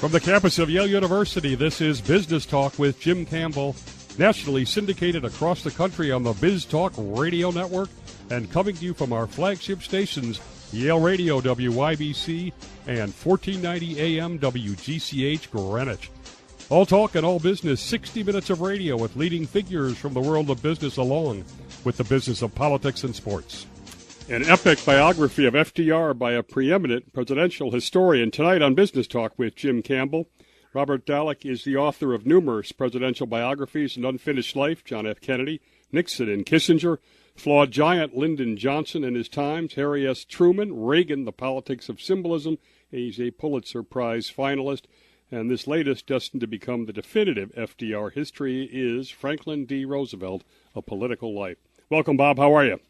From the campus of Yale University, this is Business Talk with Jim Campbell, nationally syndicated across the country on the Biz Talk Radio Network and coming to you from our flagship stations, Yale Radio WYBC and 1490 AM WGCH Greenwich. All talk and all business, 60 minutes of radio with leading figures from the world of business along with the business of politics and sports. An epic biography of FDR by a preeminent presidential historian tonight on Business Talk with Jim Campbell. Robert Dallek is the author of numerous presidential biographies: An Unfinished Life, John F. Kennedy, Nixon and Kissinger, Flawed Giant, Lyndon Johnson and His Times, Harry S. Truman, Reagan, The Politics of Symbolism. He's a Pulitzer Prize finalist. And this latest, destined to become the definitive FDR history, is Franklin D. Roosevelt, A Political Life. Welcome, Bob. How are you?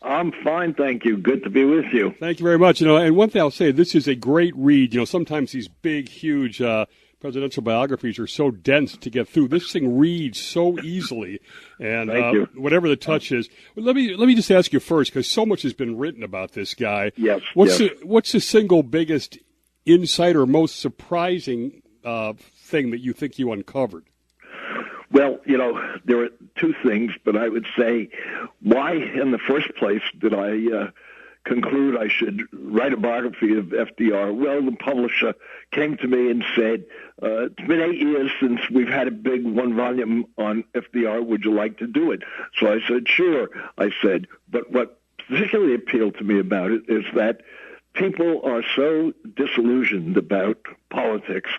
I'm fine, thank you. Good to be with you. Thank you very much. And one thing I'll say, this is a great read. Sometimes these big, huge presidential biographies are so dense to get through. This thing reads so easily, and whatever the touch is. Let me just ask you first, because so much has been written about this guy. Yes. What's the single biggest insight or most surprising thing that you think you uncovered? Well, there are two things, but I would say, why in the first place did I conclude I should write a biography of FDR? Well, the publisher came to me and said, it's been 8 years since we've had a big one volume on FDR. Would you like to do it? So I said, sure. I said, but what particularly appealed to me about it is that people are so disillusioned about politics.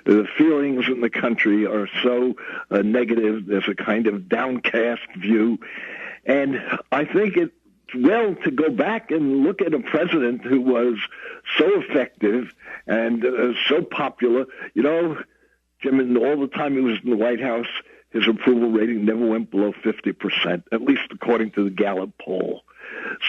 The feelings in the country are so negative. There's a kind of downcast view. And I think it's well to go back and look at a president who was so effective and so popular. Jim, in all the time he was in the White House, his approval rating never went below 50%, at least according to the Gallup poll.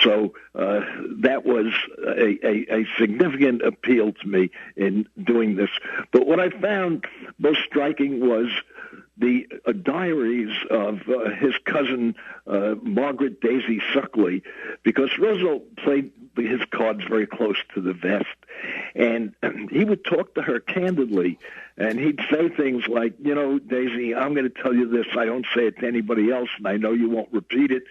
So that was a significant appeal to me in doing this. But what I found most striking was the diaries of his cousin, Margaret Daisy Suckley, because Roosevelt played his cards very close to the vest. And he would talk to her candidly, and he'd say things like, Daisy, I'm going to tell you this. I don't say it to anybody else, and I know you won't repeat it.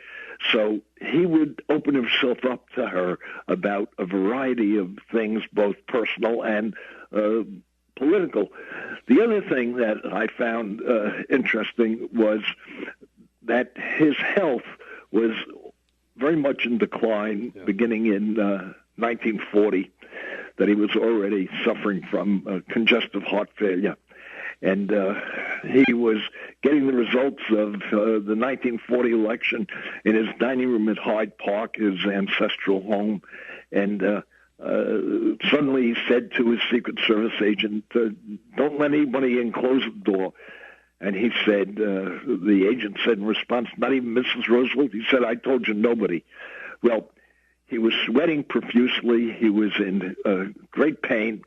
So he would open himself up to her about a variety of things, both personal and political. The other thing that I found interesting was that his health was very much in decline beginning in 1940, that he was already suffering from congestive heart failure. And he was getting the results of the 1940 election in his dining room at Hyde Park, his ancestral home. And suddenly he said to his Secret Service agent, don't let anybody in, close the door. And he said, the agent said in response, not even Mrs. Roosevelt? He said, I told you, nobody. Well, he was sweating profusely. He was in great pain,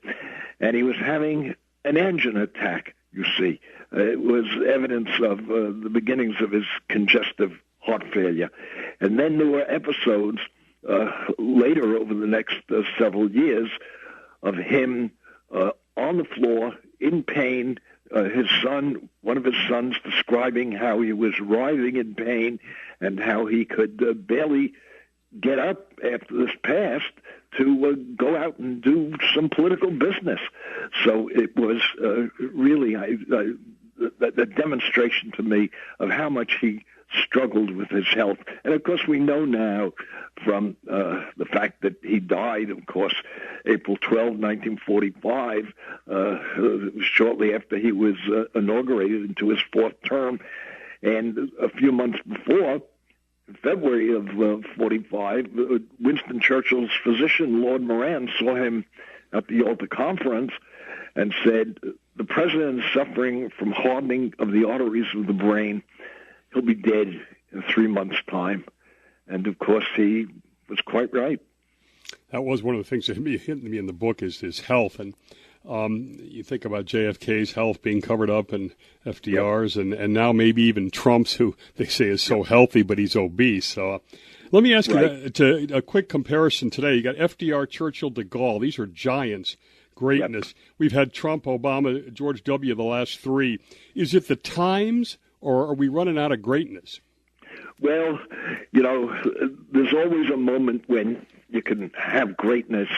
and he was having an engine attack. You see, it was evidence of the beginnings of his congestive heart failure. And then there were episodes later over the next several years of him on the floor in pain, his son, one of his sons, describing how he was writhing in pain and how he could barely get up after this passed to go out and do some political business. So it was really a demonstration to me of how much he struggled with his health. And, of course, we know now from the fact that he died, of course, April 12, 1945, shortly after he was inaugurated into his fourth term. And a few months before, February of 45, Winston Churchill's physician, Lord Moran, saw him at the Yalta Conference and said, the president is suffering from hardening of the arteries of the brain. He'll be dead in 3 months' time. And, of course, he was quite right. That was one of the things that hit me in the book is his health. And you think about JFK's health being covered up and FDR's and now maybe even Trump's, who they say is so healthy, but he's obese. So let me ask you a quick comparison today. You got FDR, Churchill, de Gaulle. These are giants. greatness. Yep. We've had Trump, Obama, George W. the last three. Is it the times, or are we running out of greatness? Well, there's always a moment when you can have greatness,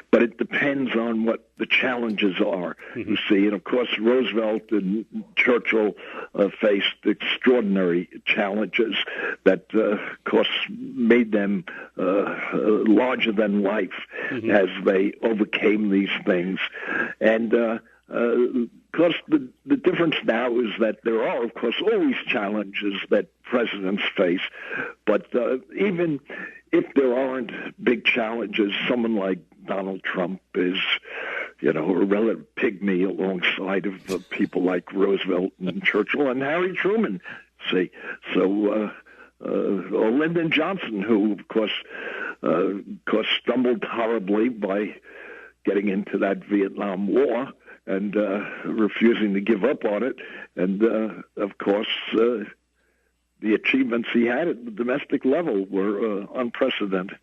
but it depends on what the challenges are, you see. And, of course, Roosevelt and Churchill faced extraordinary challenges that, of course, made them larger than life as they overcame these things. And, of course, the difference now is that there are, of course, always challenges that presidents face. But even if there aren't big challenges, someone like Donald Trump is, a relative pygmy alongside of people like Roosevelt and Churchill and Harry Truman. See, so or Lyndon Johnson, who of course stumbled horribly by getting into that Vietnam War and refusing to give up on it, and of course the achievements he had at the domestic level were unprecedented.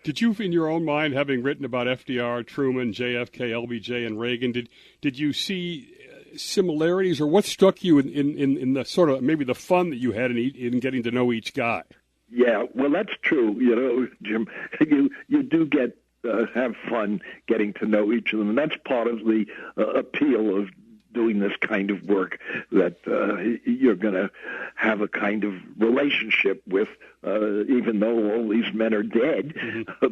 Did you, in your own mind, having written about FDR, Truman, JFK, LBJ, and Reagan, did you see similarities, or what struck you in the sort of maybe the fun that you had in getting to know each guy? Yeah, well, that's true. Jim, you do get have fun getting to know each of them, and that's part of the appeal of doing this kind of work, that you're going to have a kind of relationship with, even though all these men are dead,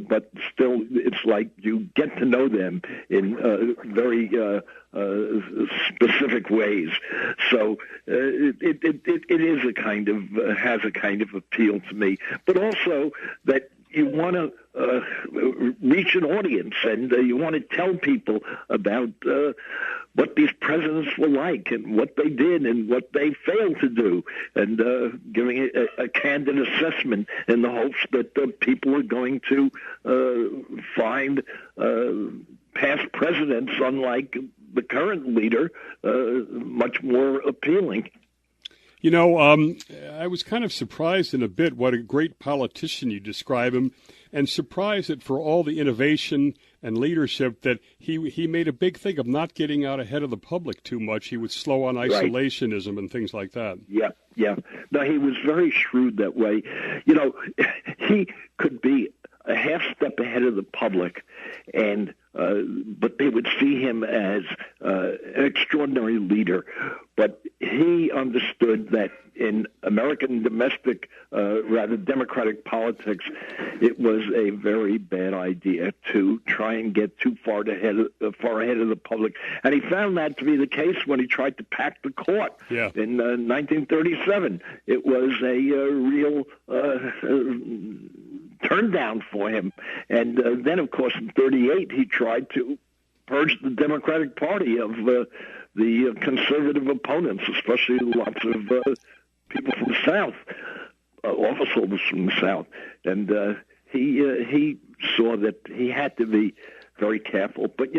but still it's like you get to know them in very specific ways. So it is a kind of, has a kind of appeal to me, but also that you want to reach an audience, and you want to tell people about what these presidents were like and what they did and what they failed to do, and giving a candid assessment in the hopes that people are going to find past presidents, unlike the current leader, much more appealing. I was kind of surprised in a bit what a great politician you describe him, and surprised that for all the innovation and leadership that he made a big thing of not getting out ahead of the public too much. He was slow on isolationism and things like that. Yeah. No, he was very shrewd that way. He could be a half step ahead of the public, and but they would see him as an extraordinary leader. But he understood that in American domestic, rather democratic politics, it was a very bad idea to try and get too far ahead of the public. And he found that to be the case when he tried to pack the court in 1937. It was a real turn down for him. And then, of course, in 1938, he tried to purge the Democratic Party of the conservative opponents, especially lots of people from the South, office holders from the South. And he saw that he had to be very careful. But,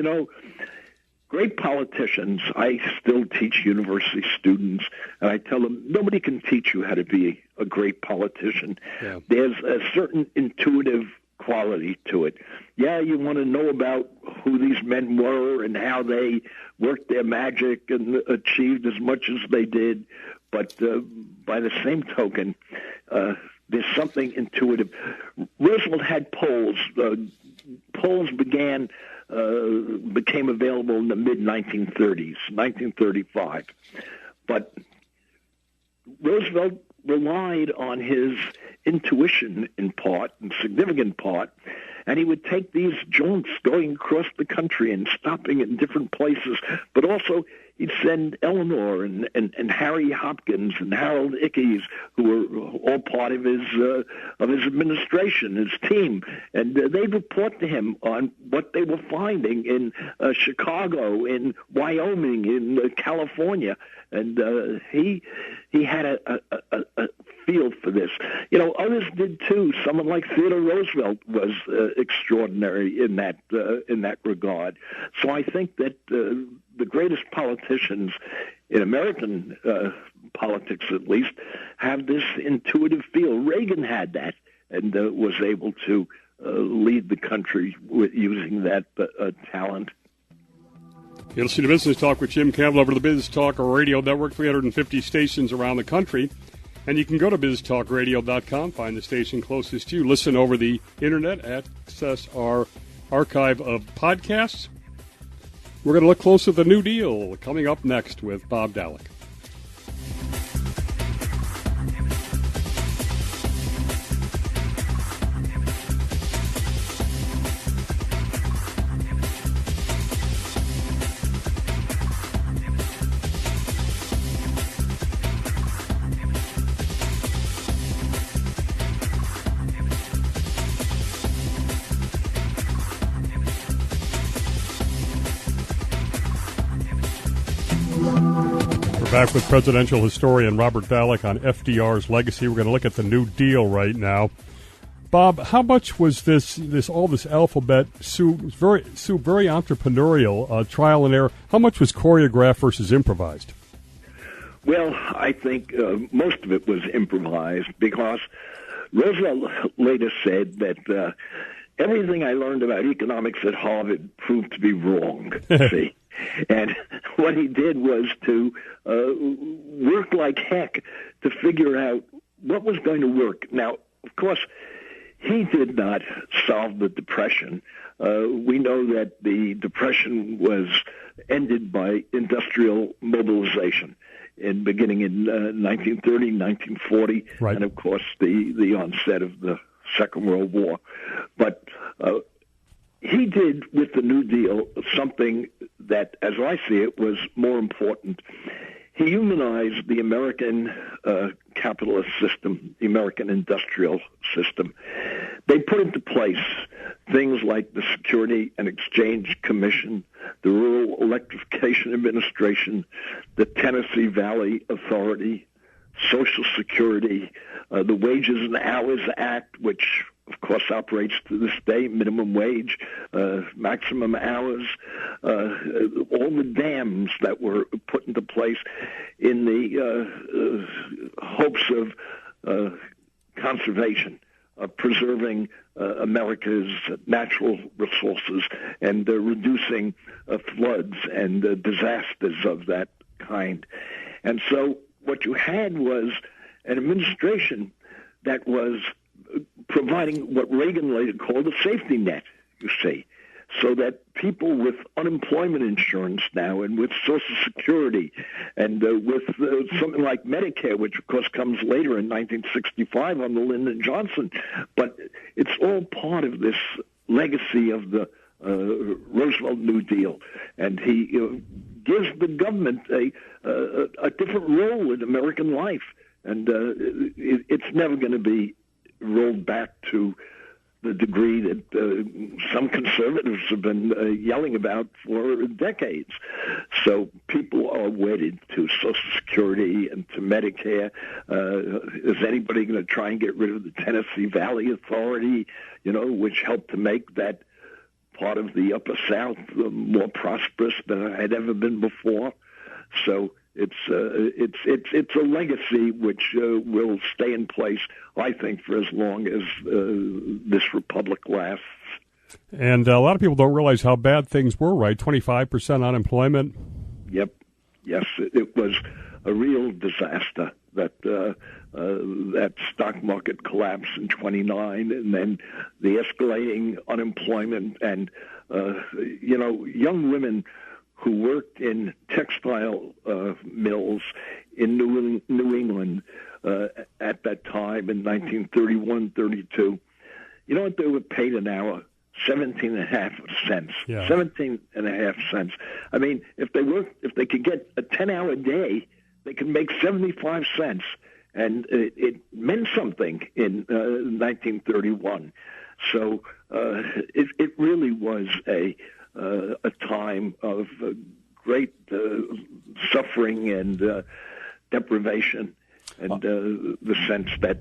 great politicians, I still teach university students, and I tell them, nobody can teach you how to be a great politician. Yeah. There's a certain intuitive quality to it. Yeah, you want to know about who these men were and how they worked their magic and achieved as much as they did, but by the same token, there's something intuitive. Roosevelt had polls. Polls became available in the mid-1930s, 1935. But Roosevelt relied on his intuition in part, in significant part, and he would take these jaunts going across the country and stopping in different places, but also he'd send Eleanor and Harry Hopkins and Harold Ickes, who were all part of his administration, his team, and they'd report to him on what they were finding in Chicago, in Wyoming, in California, and he had a feel for this. Others did too. Someone like Theodore Roosevelt was extraordinary in that regard. So I think that the greatest politicians in American politics, at least, have this intuitive feel. Reagan had that and was able to lead the country with using that talent. You'll see the Business Talk with Jim Campbell over the Biz Talk Radio Network, 350 stations around the country. And you can go to biztalkradio.com, find the station closest to you, listen over the Internet, access our archive of podcasts. We're going to look closer at the New Deal coming up next with Bob Dallek. Back with presidential historian Robert Dallek on FDR's legacy. We're going to look at the New Deal right now. Bob, how much was this alphabet soup, very entrepreneurial, trial and error? How much was choreographed versus improvised? Well, I think most of it was improvised because Roosevelt later said that everything I learned about economics at Harvard proved to be wrong. See? And what he did was to work like heck to figure out what was going to work. Now, of course, he did not solve the Depression. We know that the Depression was ended by industrial mobilization beginning in 1930, 1940, right. And, of course, the onset of the Second World War. But he did with the New Deal something that, as I see it, was more important. He humanized the American capitalist system, the American industrial system. They put into place things like the Security and Exchange Commission, the Rural Electrification Administration, the Tennessee Valley Authority, Social Security, the Wages and Hours Act, which of course operates to this day, minimum wage, maximum hours, all the dams that were put into place in the hopes of conservation, of preserving America's natural resources and reducing floods and disasters of that kind. And so what you had was an administration that was providing what Reagan later called a safety net, you see, so that people with unemployment insurance now and with Social Security and with something like Medicare, which of course comes later in 1965 under Lyndon Johnson, but it's all part of this legacy of the Roosevelt New Deal. And he gives the government a different role in American life, and it's never going to be rolled back to the degree that some conservatives have been yelling about for decades. So people are wedded to Social Security and to Medicare. Is anybody going to try and get rid of the Tennessee Valley Authority, which helped to make that part of the Upper South more prosperous than it had ever been before? So it's a legacy which will stay in place, I think, for as long as this republic lasts. And a lot of people don't realize how bad things were, right? 25% unemployment. Yep. Yes, it was a real disaster. That stock market collapse in '29, and then the escalating unemployment, and young women who worked in textile mills in New England at that time in 1931, 32. You know what they were paid an hour? 17.5 cents. Yeah. 17.5 cents. I mean, if they could get a 10-hour day, they could make 75 cents. And it meant something in 1931. So it really was a time of great suffering and deprivation, and the sense that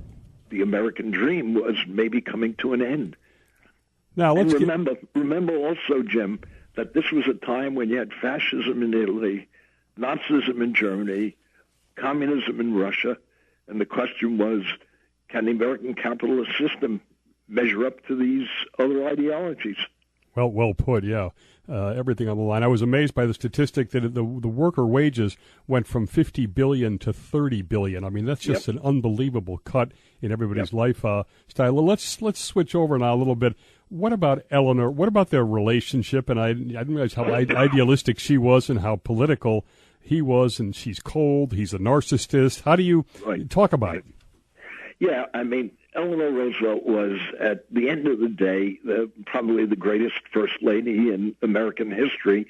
the American dream was maybe coming to an end. Now, let's remember also, Jim, that this was a time when you had fascism in Italy, Nazism in Germany, communism in Russia, and the question was, can the American capitalist system measure up to these other ideologies? Well put, yeah. Everything on the line. I was amazed by the statistic that the worker wages went from $50 billion to $30 billion. I mean, that's just an unbelievable cut in everybody's lifestyle. Let's switch over now a little bit. What about Eleanor? What about their relationship? And I didn't realize how idealistic she was and how political he was, and she's cold. He's a narcissist. How do you talk about it? Yeah, I mean, Eleanor Roosevelt was, at the end of the day, probably the greatest first lady in American history,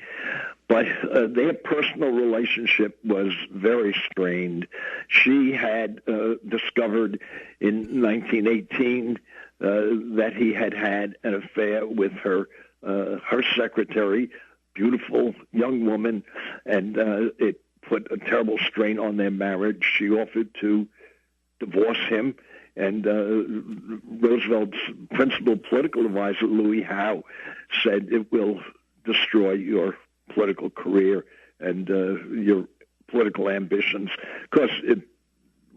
but their personal relationship was very strained. She had discovered in 1918 that he had an affair with her secretary, beautiful young woman, and it put a terrible strain on their marriage. She offered to divorce him, and Roosevelt's principal political advisor, Louis Howe, said it will destroy your political career and your political ambitions, because it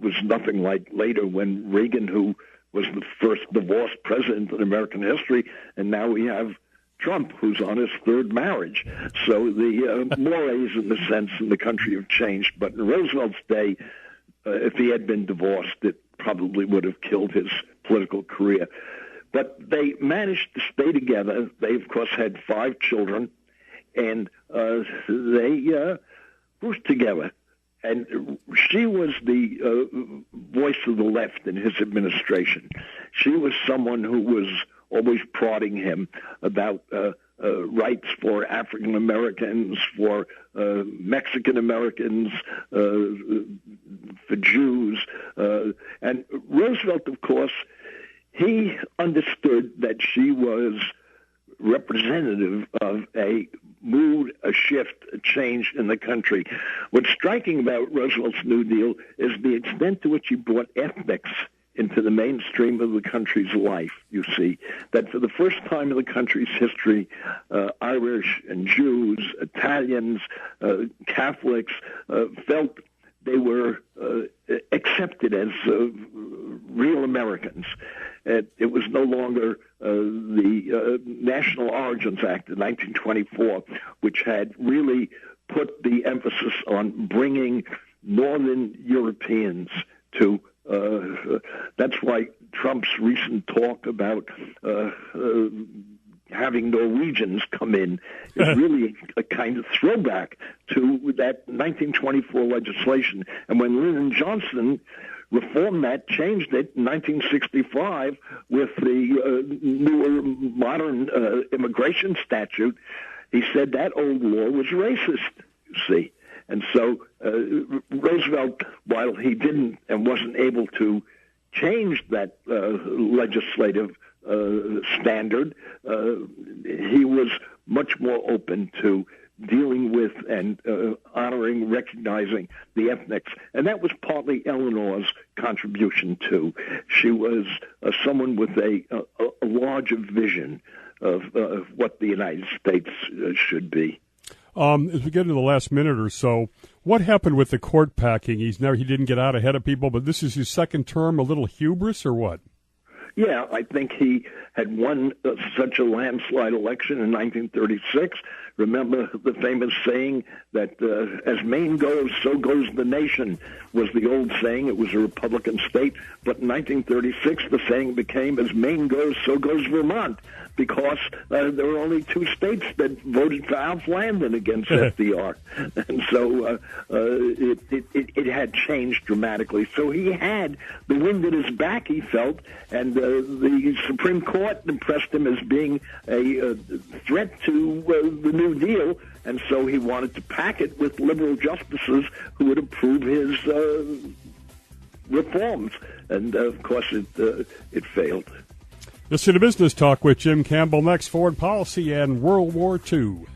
was nothing like later when Reagan, who was the first divorced president in American history, and now we have Trump, who's on his third marriage. So the mores, in the sense, in the country have changed. But in Roosevelt's day, if he had been divorced, it probably would have killed his political career. But they managed to stay together. They, of course, had 5 children, and they grew together. And she was the voice of the left in his administration. She was someone who was always prodding him about rights for African Americans, for Mexican Americans, for Jews. And Roosevelt, of course, he understood that she was representative of a mood, a shift, a change in the country. What's striking about Roosevelt's New Deal is the extent to which he brought ethnics into the mainstream of the country's life. You see that for the first time in the country's history, Irish and Jews, Italians, Catholics felt they were accepted as real Americans. It was no longer the National Origins Act of 1924, which had really put the emphasis on bringing Northern Europeans to that's why Trump's recent talk about having Norwegians come in is really a kind of throwback to that 1924 legislation. And when Lyndon Johnson reformed that, changed it in 1965 with the newer modern immigration statute, he said that old law was racist, you see. And so Roosevelt, while he didn't and wasn't able to change that legislative standard, he was much more open to dealing with and honoring, recognizing the ethnics. And that was partly Eleanor's contribution, too. She was someone with a larger vision of what the United States should be. As we get into the last minute or so, what happened with the court packing? He didn't get out ahead of people, but this is his second term, a little hubris or what? Yeah, I think he had won such a landslide election in 1936. Remember the famous saying that as Maine goes, so goes the nation, was the old saying. It was a Republican state. But in 1936, the saying became, as Maine goes, so goes Vermont, because there were only 2 states that voted for Alf Landon against FDR. And so it had changed dramatically. So he had the wind at his back, he felt, and the Supreme Court impressed him as being a threat to the New Deal, and so he wanted to pack it with liberal justices who would approve his reforms. And, of course, it failed. Listen to Business Talk with Jim Campbell next. Foreign policy and World War II.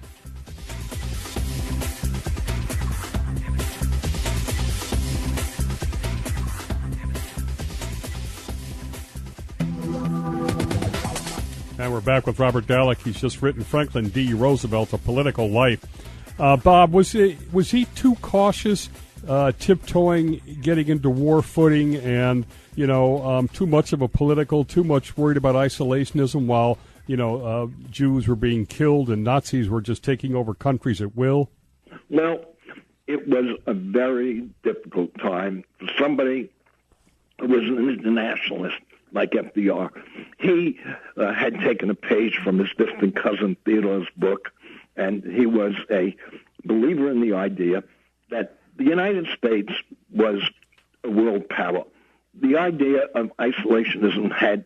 And we're back with Robert Dallek. He's just written Franklin D. Roosevelt, A Political Life. Bob, was he too cautious, tiptoeing, getting into war footing, and too much of a political, too much worried about isolationism, while Jews were being killed and Nazis were just taking over countries at will? Well, it was a very difficult time for somebody who was an internationalist like FDR. He had taken a page from his distant cousin Theodore's book, and he was a believer in the idea that the United States was a world power. The idea of isolationism had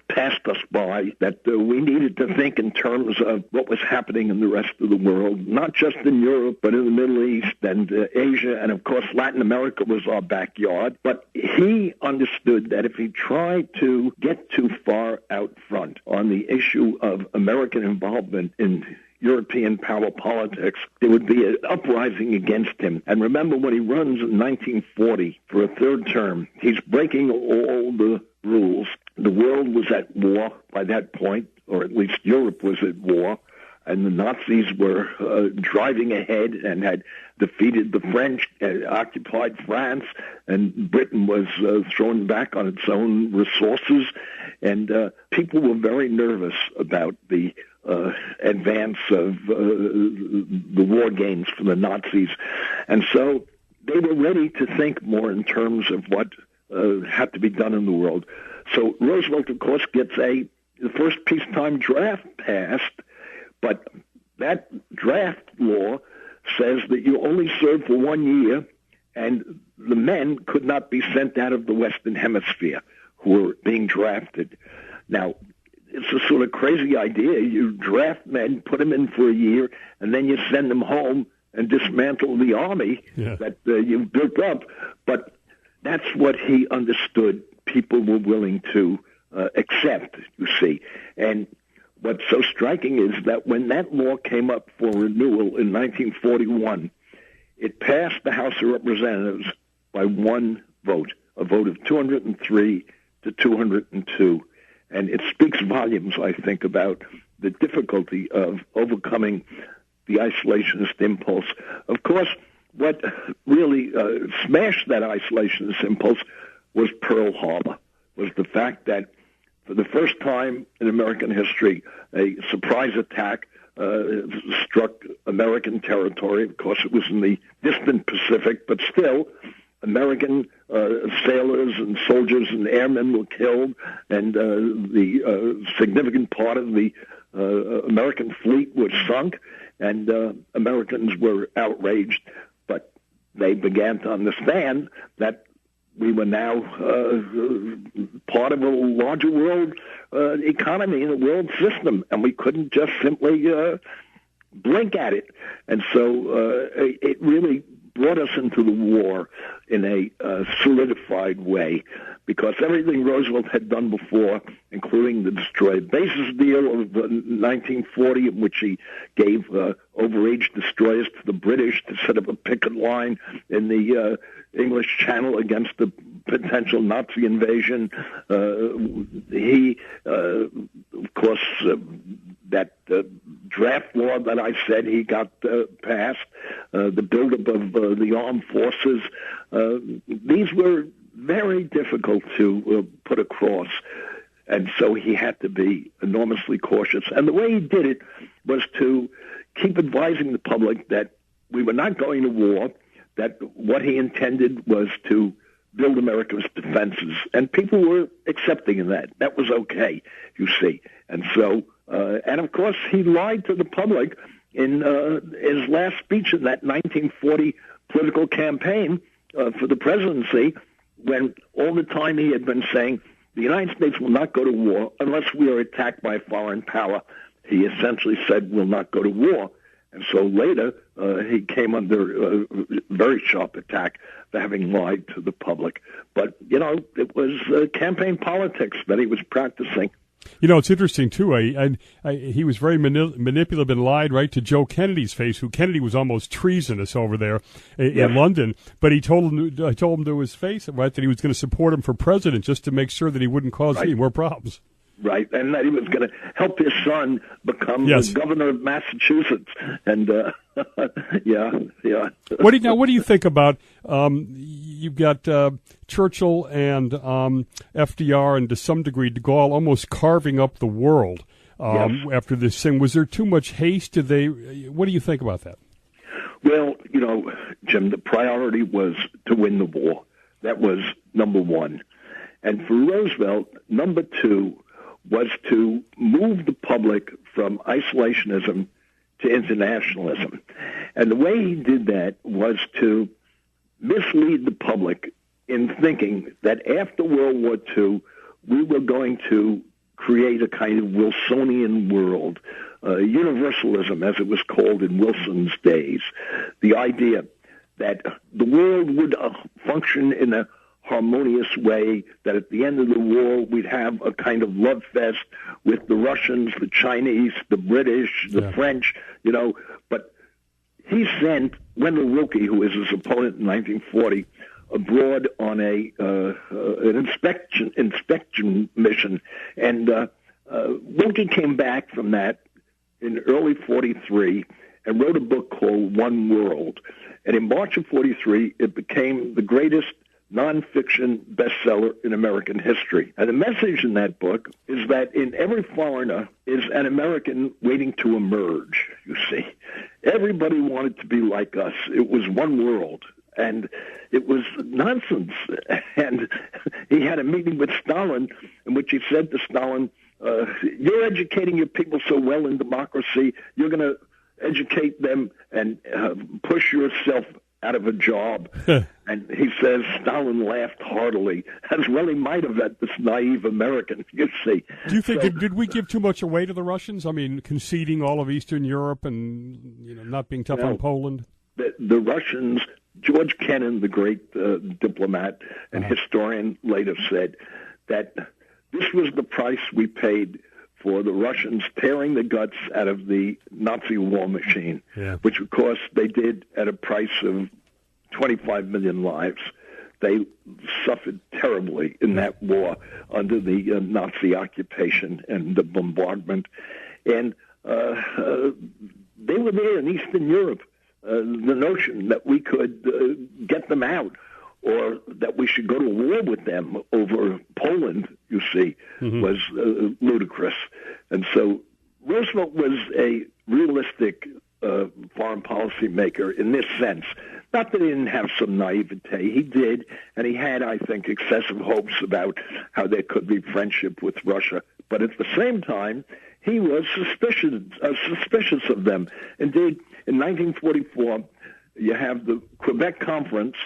passed us by, that we needed to think in terms of what was happening in the rest of the world, not just in Europe, but in the Middle East and Asia, and of course Latin America was our backyard. But he understood that if he tried to get too far out front on the issue of American involvement in European power politics, there would be an uprising against him. And remember, when he runs in 1940 for a third term, he's breaking all the rules. The world was at war by that point, or at least Europe was at war, and the Nazis were driving ahead and had defeated the French, occupied France, and Britain was thrown back on its own resources. And people were very nervous about the advance of the war gains for the Nazis. And so they were ready to think more in terms of what had to be done in the world. So Roosevelt, of course, gets the first peacetime draft passed, but that draft law says that you only serve for 1 year, and the men could not be sent out of the Western Hemisphere who were being drafted. Now, it's a sort of crazy idea. You draft men, put them in for a year, and then you send them home and dismantle the army that you've built up. But that's what he understood people were willing to accept, you see. And what's so striking is that when that law came up for renewal in 1941, it passed the House of Representatives by one vote, a vote of 203 to 202. And it speaks volumes, I think, about the difficulty of overcoming the isolationist impulse. Of course, what really smashed that isolationist impulse was Pearl Harbor, was the fact that for the first time in American history, a surprise attack struck American territory. Of course, it was in the distant Pacific, but still, American sailors and soldiers and airmen were killed, and the significant part of the American fleet was sunk, and Americans were outraged. But they began to understand that we were now part of a larger world economy and a world system, and we couldn't just simply blink at it. And so it really brought us into the war in a solidified way, because everything Roosevelt had done before, including the destroyed bases deal of 1940, in which he gave overage destroyers to the British to set up a picket line in the English Channel against the potential Nazi invasion. He, of course, that draft law that I said he got passed, the buildup of the armed forces, these were very difficult to put across. And so he had to be enormously cautious. And the way he did it was to keep advising the public that we were not going to war, that what he intended was to build America's defenses. And people were accepting of that. That was okay, you see. And so, and of course, he lied to the public in his last speech in that 1940 political campaign for the presidency, when all the time he had been saying, the United States will not go to war unless we are attacked by a foreign power. He essentially said, we'll not go to war. And so later, he came under very sharp attack for having lied to the public. But, it was campaign politics that he was practicing. It's interesting, too. He was very manipulative and lied right to Joe Kennedy's face, who Kennedy was almost treasonous over there in London. But he told him to his face, right, that he was going to support him for president just to make sure that he wouldn't cause any more problems. right? And that he was going to help his son become the governor of Massachusetts. And yeah. What do you think about? You've got Churchill and FDR, and to some degree de Gaulle, almost carving up the world after this thing. Was there too much haste? What do you think about that? Well, Jim, the priority was to win the war. That was number one. And for Roosevelt, number two was to move the public from isolationism to internationalism. And the way he did that was to mislead the public in thinking that after World War II, we were going to create a kind of Wilsonian world, universalism, as it was called in Wilson's days, the idea that the world would function in a harmonious way, that at the end of the war we'd have a kind of love fest with the Russians, the Chinese, the British, the French, But he sent Wendell Willkie, who was his opponent in 1940, abroad on an inspection mission, and Willkie came back from that in early 43 and wrote a book called One World. And in March of 43, it became the greatest nonfiction bestseller in American history. And the message in that book is that in every foreigner is an American waiting to emerge, you see. Everybody wanted to be like us. It was one world. And it was nonsense. And he had a meeting with Stalin in which he said to Stalin, you're educating your people so well in democracy, you're going to educate them and push yourself out of a job. And he says Stalin laughed heartily, as well he might have at this naive American, you see. Do you think, did we give too much away to the Russians? I mean, conceding all of Eastern Europe and not being tough on Poland? The Russians, George Kennan, the great diplomat and historian, later said that this was the price we paid for the Russians tearing the guts out of the Nazi war machine, which, of course, they did at a price of 25 million lives. They suffered terribly in that war under the Nazi occupation and the bombardment. And they were there in Eastern Europe. The notion that we could get them out or that we should go to war with them over Poland, you see, was ludicrous. And so Roosevelt was a realistic foreign policy maker in this sense. Not that he didn't have some naivete. He did, and he had, I think, excessive hopes about how there could be friendship with Russia. But at the same time, he was suspicious of them. Indeed, in 1944, you have the Quebec Conference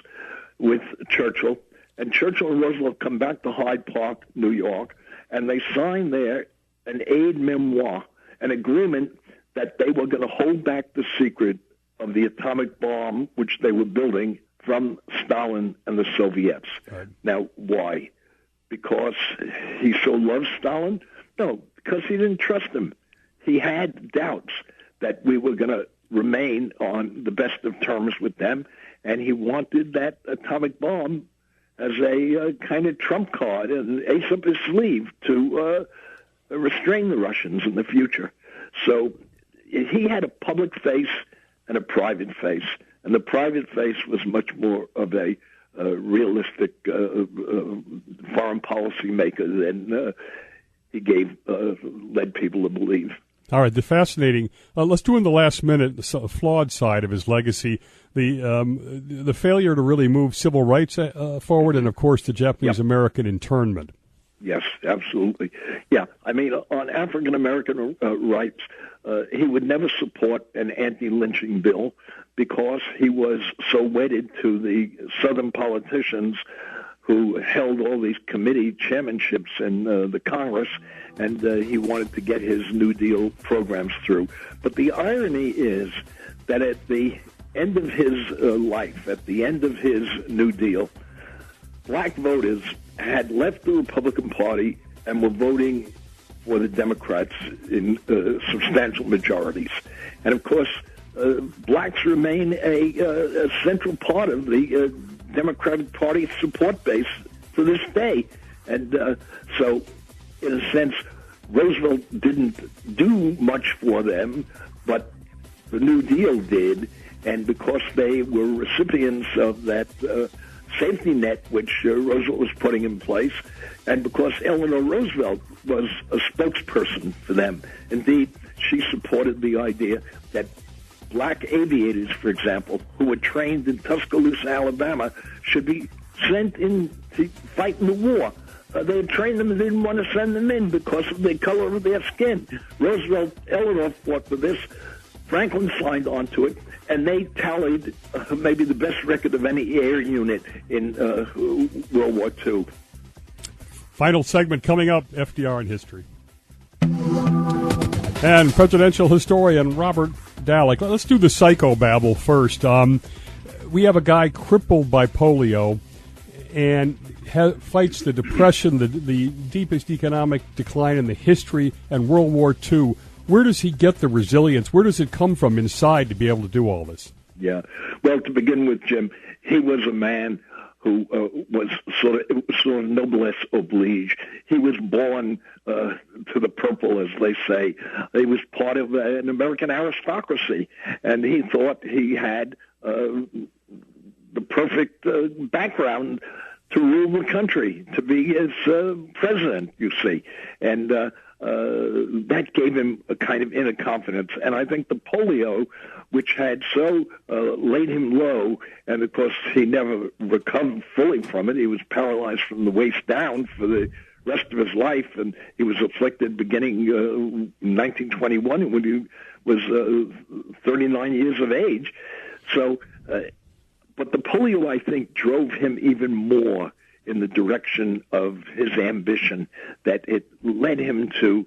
with Churchill, and Churchill and Roosevelt come back to Hyde Park, New York, and they sign there an aide memoire, an agreement that they were going to hold back the secret of the atomic bomb which they were building from Stalin and the Soviets. Right. Now, why? Because he so loved Stalin? No, because he didn't trust him. He had doubts that we were going to remain on the best of terms with them, and he wanted that atomic bomb as a kind of trump card, an ace up his sleeve to restrain the Russians in the future. So he had a public face and a private face, and the private face was much more of a realistic foreign policy maker than he led people to believe. All right, the fascinating. Let's do in the last minute the flawed side of his legacy, the failure to really move civil rights forward, and of course the Japanese American internment. Yes, absolutely. Yeah, I mean on African American rights, he would never support an anti-lynching bill because he was so wedded to the Southern politicians who held all these committee chairmanships in the Congress, and he wanted to get his New Deal programs through. But the irony is that at the end of his life, at the end of his New Deal, black voters had left the Republican Party and were voting for the Democrats in substantial majorities. And, of course, blacks remain a central part of the Democratic Party support base for this day. And so, in a sense, Roosevelt didn't do much for them, but the New Deal did, and because they were recipients of that safety net which Roosevelt was putting in place, and because Eleanor Roosevelt was a spokesperson for them. Indeed, she supported the idea that black aviators, for example, who were trained in Tuscaloosa, Alabama, should be sent in to fight in the war. They had trained them and didn't want to send them in because of the color of their skin. Eleanor fought for this. Franklin signed on to it, and they tallied maybe the best record of any air unit in World War II. Final segment coming up, FDR in history. And presidential historian Robert Dallek. Let's do the psychobabble first. We have a guy crippled by polio and fights the Depression, the deepest economic decline in the history, and World War II. Where does he get the resilience? Where does it come from inside to be able to do all this? Yeah. Well, to begin with, Jim, he was a man who was sort of noblesse oblige. He was born to the purple, as they say. He was part of an American aristocracy, and he thought he had the perfect background to rule the country, to be his president, you see. And that gave him a kind of inner confidence. And I think the polio, which had so laid him low, and of course he never recovered fully from it. He was paralyzed from the waist down for the rest of his life, and he was afflicted beginning in 1921 when he was 39 years of age. So, but the polio, I think, drove him even more in the direction of his ambition, that it led him to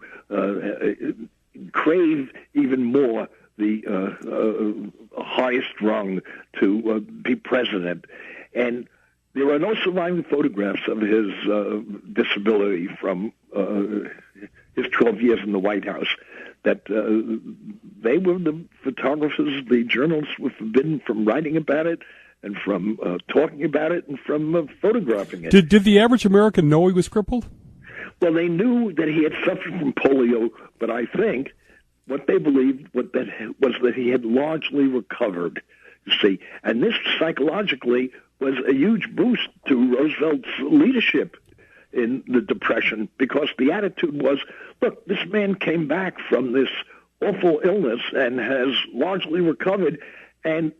crave even more the highest rung to be president. And there are no surviving photographs of his disability from his 12 years in the White House. That they were the photographers, the journalists were forbidden from writing about it, and from talking about it, and from photographing it. Did the average American know he was crippled? Well, they knew that he had suffered from polio, but I think what they believed was that he had largely recovered, you see. And this psychologically was a huge boost to Roosevelt's leadership in the Depression, because the attitude was, look, this man came back from this awful illness and has largely recovered, and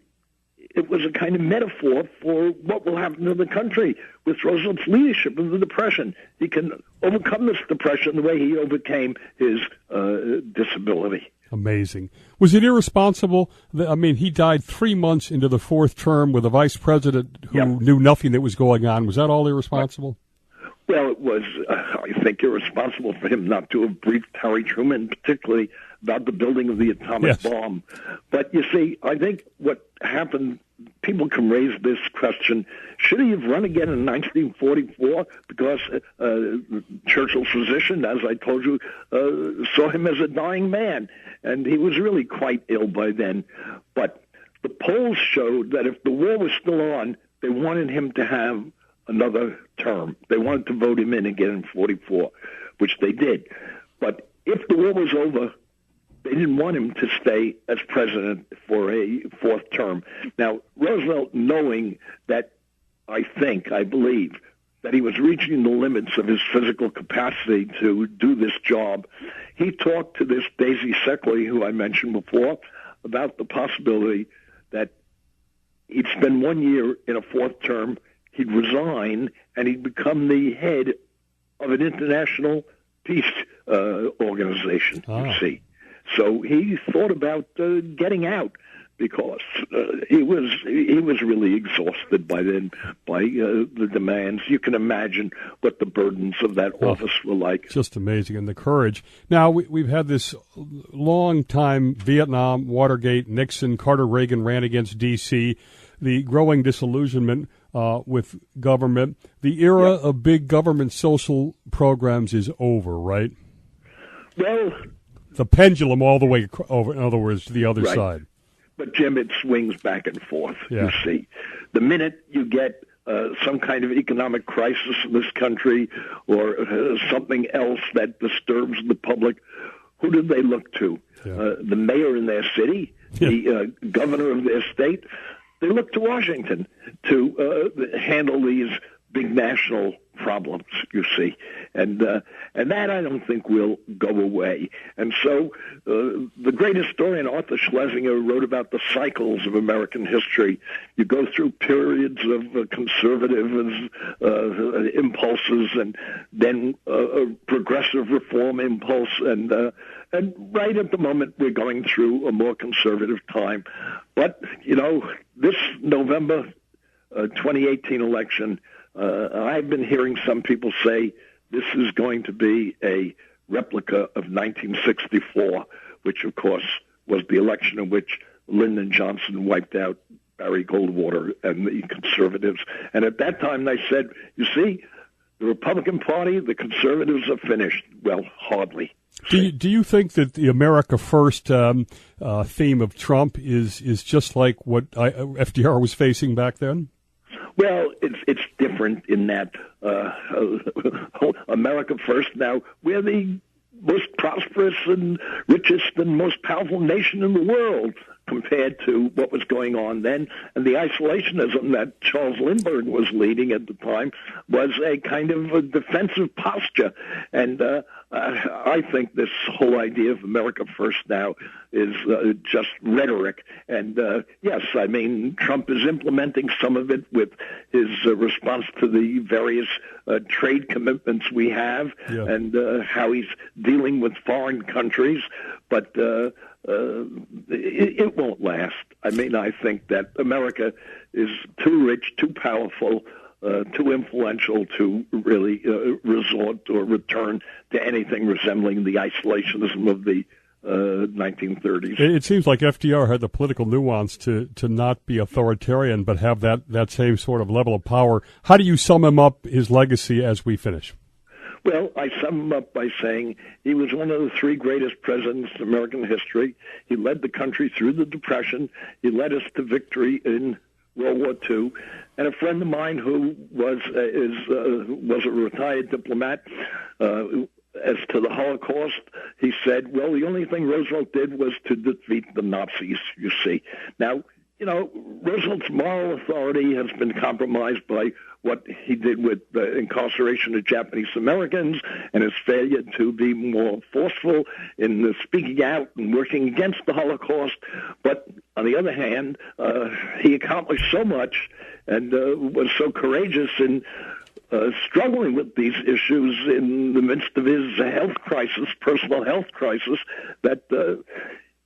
it was a kind of metaphor for what will happen to the country with Roosevelt's leadership of the Depression. He can overcome this depression the way he overcame his disability. Amazing. Was it irresponsible? I mean, he died 3 months into the fourth term with a vice president who knew nothing that was going on. Was that all irresponsible? Well, it was, I think, irresponsible for him not to have briefed Harry Truman, particularly about the building of the atomic bomb. But you see, I think what happened, people can raise this question, should he have run again in 1944? Because Churchill's physician, as I told you, saw him as a dying man, and he was really quite ill by then. But the polls showed that if the war was still on, they wanted him to have another term. They wanted to vote him in again in 44, which they did. But if the war was over, they didn't want him to stay as president for a fourth term. Now, Roosevelt, knowing that, I believe, that he was reaching the limits of his physical capacity to do this job, he talked to this Daisy Seckley, who I mentioned before, about the possibility that he'd spend 1 year in a fourth term, he'd resign, and he'd become the head of an international peace organization, you see. So he thought about getting out, because he was really exhausted by then by the demands. You can imagine what the burdens of that office were like. Just amazing, and the courage. Now, we've had this long time, Vietnam, Watergate, Nixon, Carter, Reagan ran against D.C., the growing disillusionment with government. The era of big government social programs is over, right? Well, the pendulum all the way over, in other words, to the other side. But, Jim, it swings back and forth, you see. The minute you get some kind of economic crisis in this country or something else that disturbs the public, who do they look to? Yeah. The mayor in their city, the governor of their state. They look to Washington to handle these big national problems, you see. And that I don't think will go away. And so the great historian Arthur Schlesinger wrote about the cycles of American history. You go through periods of conservative impulses and then a progressive reform impulse. And right at the moment, we're going through a more conservative time. But, this November 2018 election, I've been hearing some people say this is going to be a replica of 1964, which, of course, was the election in which Lyndon Johnson wiped out Barry Goldwater and the conservatives. And at that time, they said, you see, the Republican Party, the conservatives are finished. Well, hardly. Do you think that the America First theme of Trump is just like what FDR was facing back then? Well, it's different in that America First. Now, we're the most prosperous and richest and most powerful nation in the world compared to what was going on then. And the isolationism that Charles Lindbergh was leading at the time was a kind of a defensive posture. And I think this whole idea of America First now is just rhetoric. And yes, I mean, Trump is implementing some of it with his response to the various trade commitments we have and how he's dealing with foreign countries. But it won't last. I mean, I think that America is too rich, too powerful, too influential to really resort or return to anything resembling the isolationism of the 1930s. It seems like FDR had the political nuance to not be authoritarian, but have that same sort of level of power. How do you sum him up, his legacy, as we finish? Well, I sum him up by saying he was one of the three greatest presidents in American history. He led the country through the Depression. He led us to victory in World War II. And a friend of mine who was a retired diplomat, as to the Holocaust, he said, well, the only thing Roosevelt did was to defeat the Nazis, you see. Now, Roosevelt's moral authority has been compromised by what he did with the incarceration of Japanese Americans and his failure to be more forceful in speaking out and working against the Holocaust. But on the other hand, he accomplished so much and was so courageous in struggling with these issues in the midst of his health crisis, personal health crisis, that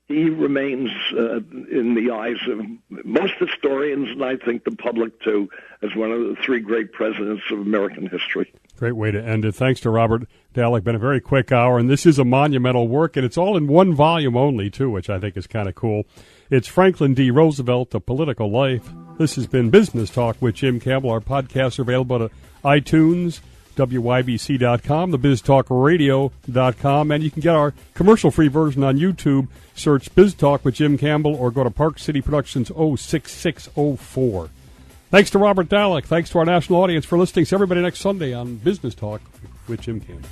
he remains, in the eyes of most historians, and I think the public too, as one of the three great presidents of American history. Great way to end it. Thanks to Robert Dallek. Been a very quick hour, and this is a monumental work, and it's all in one volume only, too, which I think is kind of cool. It's Franklin D. Roosevelt, A Political Life. This has been Business Talk with Jim Campbell. Our podcasts are available at iTunes, WYBC.com, thebiztalkradio.com, and you can get our commercial-free version on YouTube. Search Biz Talk with Jim Campbell or go to Park City Productions 06604. Thanks to Robert Dallek. Thanks to our national audience for listening. See everybody next Sunday on Business Talk with Jim Campbell.